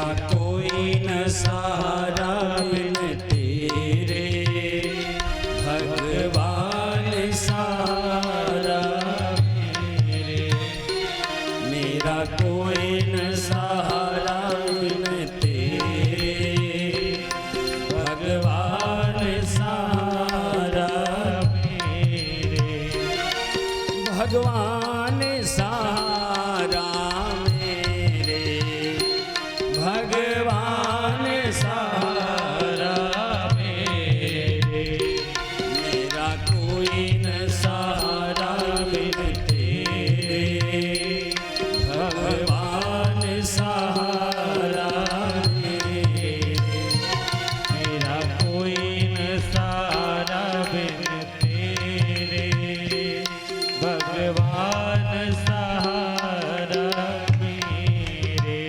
मेरा कोई न सहारा बिन तेरे, भगवान सहारा मेरे। मेरा कोई न सहारा बिन तेरे, भगवान सहारा मेरे। भगवान सहारा मेरे, भगवान सहारा मेरे। मेरा कोई न सहारा बिन तेरे, भगवान सहारा मेरे। मेरा कोई न सहारा बिन तेरे, भगवान सहारा मेरे।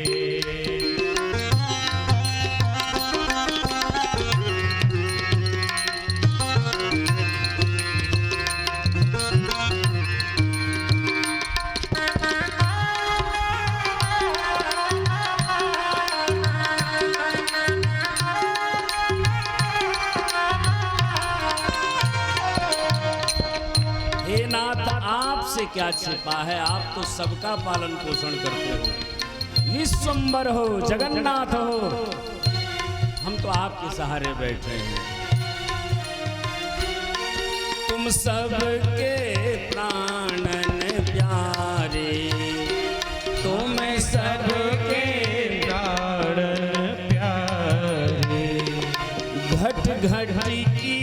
हे नाथ, आपसे क्या छिपा है, आप तो सबका पालन पोषण करते हो, विश्वंभर हो, जगन्नाथ हो। हम तो आपके सहारे बैठे हैं। तुम सबके प्राणन प्यारे, तुम सबके प्राणन प्यारे, घट घट की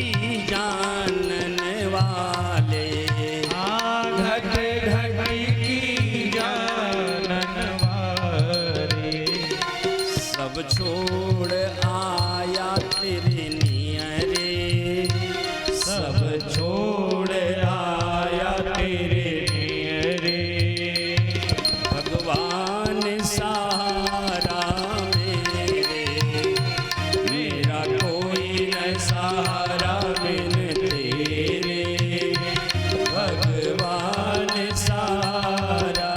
जानन वाले, घट घट की जानन वाले। सब छोड़ आया तेरे नियरे, सब छोड़ आया तेरे नियरे। भगवान सहारा मेरे, मेरा कोई न सहारा बिन तेरे, भगवान सहारा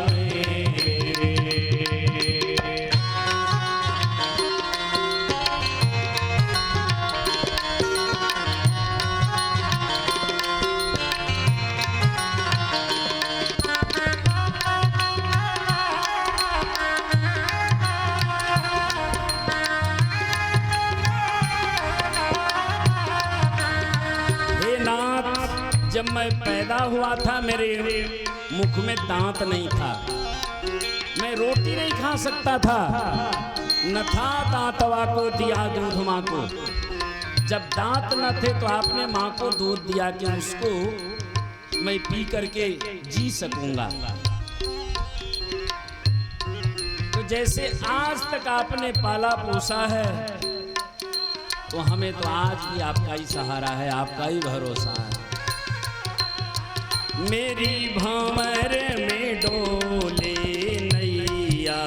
मेरे। हे नाथ, जब मैं पैदा हुआ था मेरे मुख में दांत नहीं था, मैं रोटी नहीं खा सकता था, न था दांतवा को दिया दूध माँ को। जब दांत न थे तो आपने माँ को दूध दिया कि उसको मैं पी करके जी सकूंगा। तो जैसे आज तक आपने पाला पोसा है, तो हमें तो आज भी आपका ही सहारा है, आपका ही भरोसा है। मेरी भंवर में डोले नैया,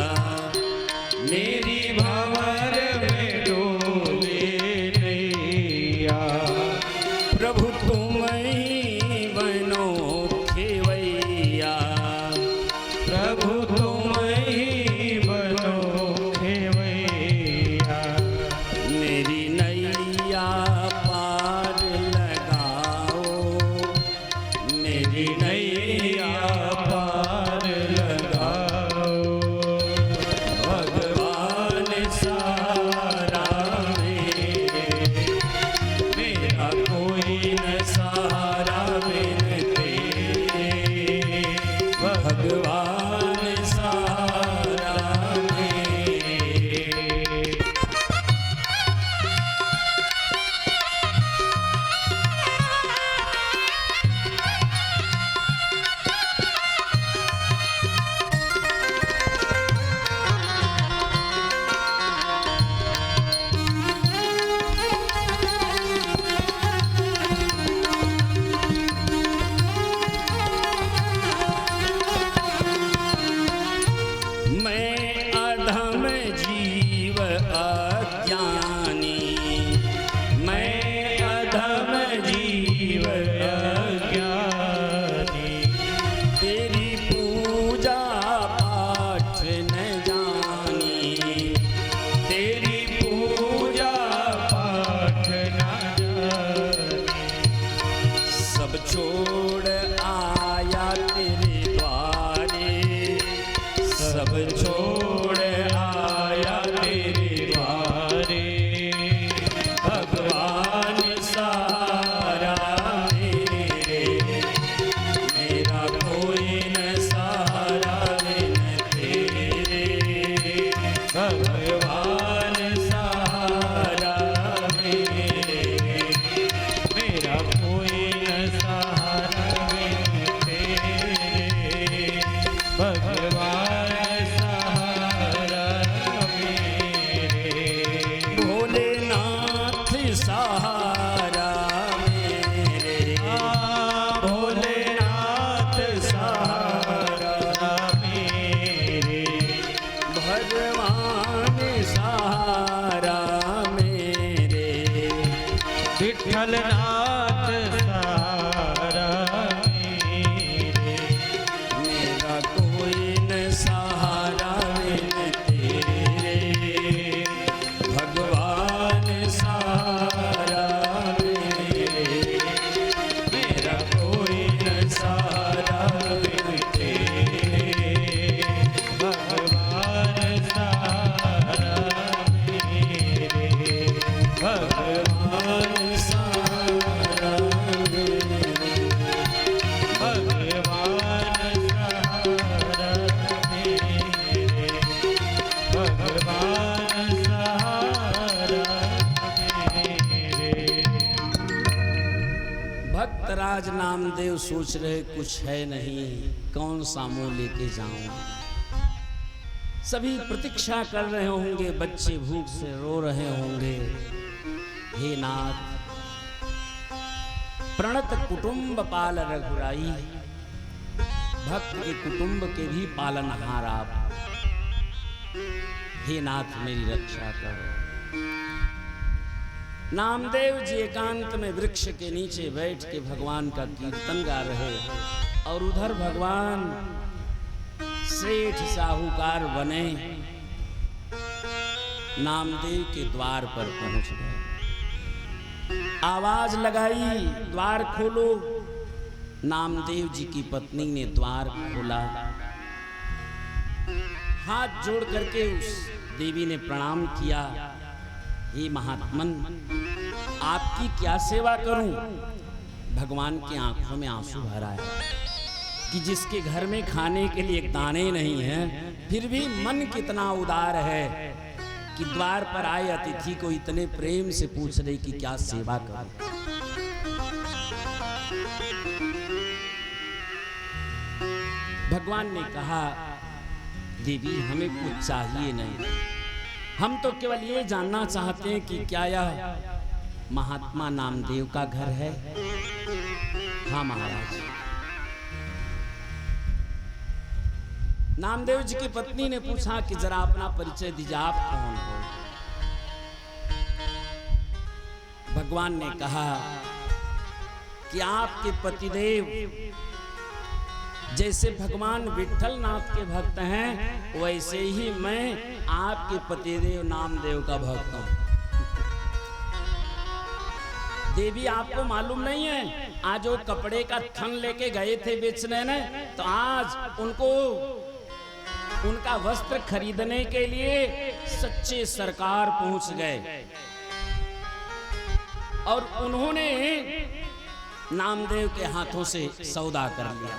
मेरी भंवर में डोले नैया। प्रभु तुम ही बनो खेवैया, प्रभु तुम ही बनो खेवैया। मेरी नैया पार लगाओ, मेरी नैया पार लगाओ। भगवान भगवान सहारा मेरे, मेरा कोई न सहारा बिन तेरे, भगवान सहारा मेरे, भोलेनाथ सहारा मेरे, भोलेनाथ सहारा मेरे, भगवान सहारा मेरे, विठलनाथ सहारा मेरे, मेरा कोई न सहारा बिन तेरे, भगवान सहारा मेरे, मेरा कोई न सहारा बिन तेरे, भगवान सहारा मेरे, भगवान सहारा मेरे। भगवान सहारा मेरे, भगवान सहारा मेरे। भक्तराज नामदेव सोच रहे कुछ है नहीं, कौन सा मुंह लेके जाऊं। सभी प्रतीक्षा कर रहे होंगे, बच्चे भूख से रो रहे होंगे। हे नाथ, प्रणत कुटुंब पाल रघुराई, भक्त के कुटुंब के भी पालनहार आप। हे नाथ, मेरी रक्षा करो। नामदेव जी एकांत में वृक्ष के नीचे बैठ के भगवान का कीर्तन गा रहे, और उधर भगवान सेठ साहूकार बने नामदेव के द्वार पर पहुंच गए। आवाज लगाई, द्वार खोलो। नामदेव जी की पत्नी ने द्वार खोला। हाथ जोड़ करके उस देवी ने प्रणाम किया। हे महात्मन, आपकी क्या सेवा करूं? भगवान की आंखों में आंसू भरा है कि जिसके घर में खाने के लिए दाने नहीं हैं, फिर भी मन कितना उदार है कि द्वार पर आए अतिथि को इतने प्रेम से पूछ रहे कि क्या सेवा करूं। भगवान ने कहा, देवी, हमें कुछ चाहिए नहीं, हम तो केवल ये जानना चाहते हैं कि क्या यह महात्मा नामदेव का घर है? हाँ महाराज। नामदेव जी की पत्नी ने पूछा कि जरा अपना परिचय दीजिए, आप कौन हो? भगवान ने कहा कि आपके पतिदेव जैसे भगवान विठल नाथ के भक्त हैं, वैसे ही मैं आपके पतिदेव नामदेव का भक्त हूं। देवी, आपको मालूम नहीं है, आज वो कपड़े का थन लेके गए थे बेचने ने, तो आज उनको उनका वस्त्र खरीदने के लिए सच्चे सरकार पहुंच गए और उन्होंने नामदेव के हाथों से सौदा कर लिया।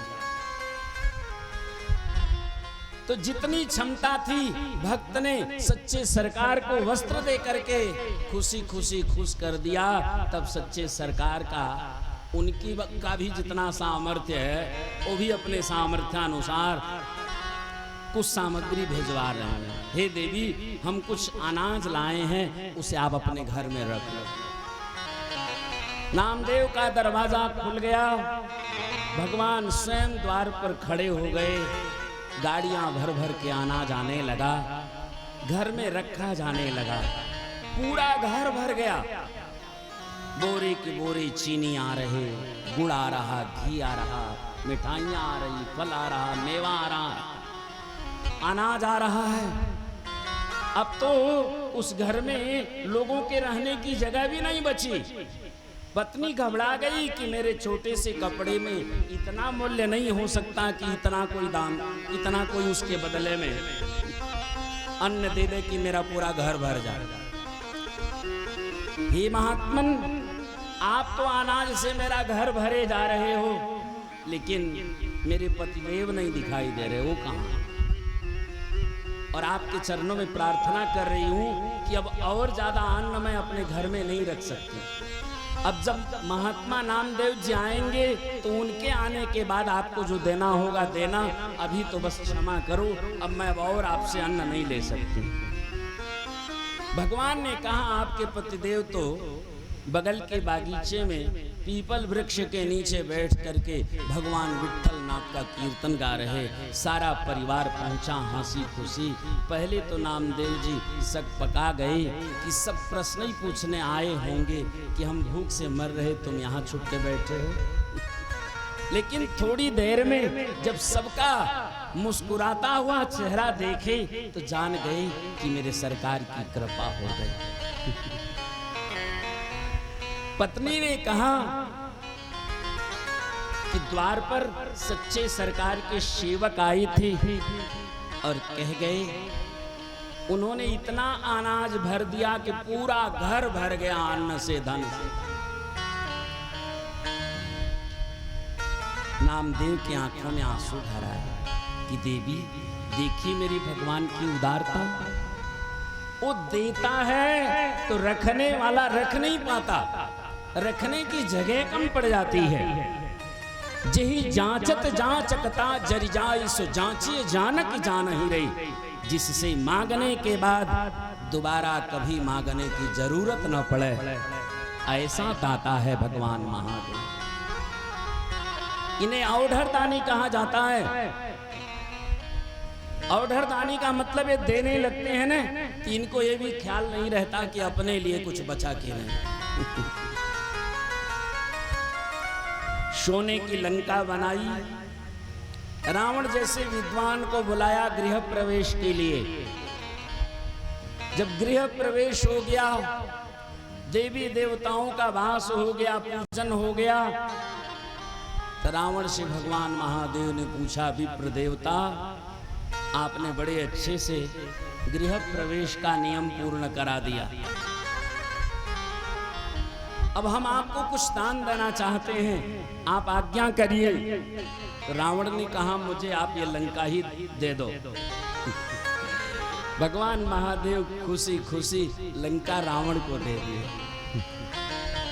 तो जितनी क्षमता थी, भक्त ने सच्चे सरकार को वस्त्र दे करके खुशी खुशी खुश कर दिया। तब सच्चे सरकार का उनकी का भी जितना सामर्थ्य है, वो भी अपने सामर्थ्यानुसार कुछ सामग्री भेजवा रहे हैं। हे देवी, हम कुछ अनाज लाए हैं, उसे आप अपने घर में रख लो। नामदेव का दरवाजा खुल गया। भगवान स्वयं द्वार पर खड़े हो गए। गाड़ियां भर भर के अनाज आने लगा, घर में रखा जाने लगा। पूरा घर भर गया। बोरे के बोरे चीनी आ रहे, गुड़ आ रहा, घी आ रहा, मिठाइयाँ आ रही, फल आ रहा, मेवा आ रहा, अनाज आ रहा है। अब तो उस घर में लोगों के रहने की जगह भी नहीं बची। पत्नी घबरा गई कि मेरे छोटे से कपड़े में इतना मूल्य नहीं हो सकता कि इतना कोई दान, इतना कोई उसके बदले में अन्न दे दे कि मेरा पूरा घर भर जाए। हे महात्मन, आप तो अनाज से मेरा घर भरे जा रहे हो, लेकिन मेरे पतिदेव नहीं दिखाई दे रहे। वो कहाँ? और आपके चरणों में प्रार्थना कर रही हूं कि अब और ज्यादा अन्न मैं अपने घर में नहीं रख सकती। अब जब महात्मा नामदेव जी आएंगे तो उनके आने के बाद आपको जो देना होगा देना, अभी तो बस क्षमा करो, अब मैं अब और आपसे अन्न नहीं ले सकती। भगवान ने कहा आपके पतिदेव तो बगल के बागीचे में पीपल वृक्ष के नीचे बैठ करके भगवान विट्ठल नाथ का कीर्तन गा रहे। सारा परिवार पहुंचा हंसी खुशी। पहले तो नामदेव जी सक पका गए कि सब प्रश्न ही पूछने आए होंगे कि हम भूख से मर रहे, तुम यहाँ छुप के बैठे हो। लेकिन थोड़ी देर में जब सबका मुस्कुराता हुआ चेहरा देखे तो जान गए कि मेरे सरकार की कृपा हो गई। पत्नी ने कहा कि द्वार पर सच्चे सरकार के सेवक आए थे और कह गए, उन्होंने इतना अनाज भर दिया कि पूरा घर भर गया अन्न से, धन से। नामदेव की आंखों में आंसू भर आए कि देवी देखी मेरी भगवान की उदारता, वो देता है तो रखने वाला रख नहीं पाता, रखने की जगह कम पड़ जाती है। जही जांचत जांचकता जरि जाई सो जांचिए जानक जान ही रही, जिससे मांगने के बाद दोबारा कभी मांगने की जरूरत न पड़े, ऐसा दाता है भगवान महादेव। इन्हें औढ़र दानी कहा जाता है। औढ़र दानी का मतलब ये देने लगते हैं ना कि इनको ये भी ख्याल नहीं रहता कि अपने लिए कुछ बचा के नहीं। सोने की लंका बनाई, रावण जैसे विद्वान को बुलाया गृह प्रवेश के लिए। जब गृह प्रवेश हो गया, देवी देवताओं का वास हो गया, पूजन हो गया, तो रावण से भगवान महादेव ने पूछा, विप्र देवता आपने बड़े अच्छे से गृह प्रवेश का नियम पूर्ण करा दिया, अब हम आपको कुछ दान देना चाहते हैं, आप आज्ञा करिए। तो रावण ने कहा, मुझे आप ये लंका ही दे दो। भगवान महादेव खुशी खुशी लंका रावण को दे दिए।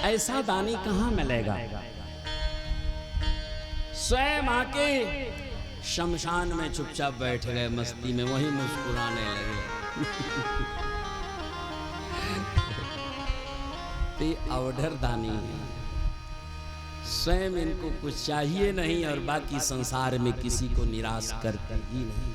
ऐसा दानी कहाँ मिलेगा। स्वयं आके शमशान में चुपचाप बैठ गए, मस्ती में वहीं मुस्कुराने लगे। औढ़र दानी है, स्वयं इनको कुछ चाहिए नहीं और बाकी संसार में किसी को निराश करते ही नहीं।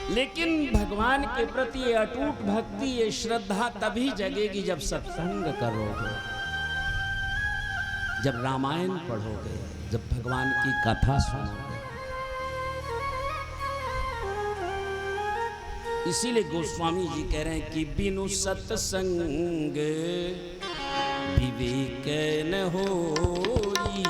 लेकिन भगवान के प्रति ये अटूट भक्ति, ये श्रद्धा तभी जगेगी जब सत्संग करोगे, जब रामायण पढ़ोगे, जब भगवान की कथा सुनोगे। इसीलिए गोस्वामी जी कह रहे हैं कि बिनु सत्संग विवेक न होई,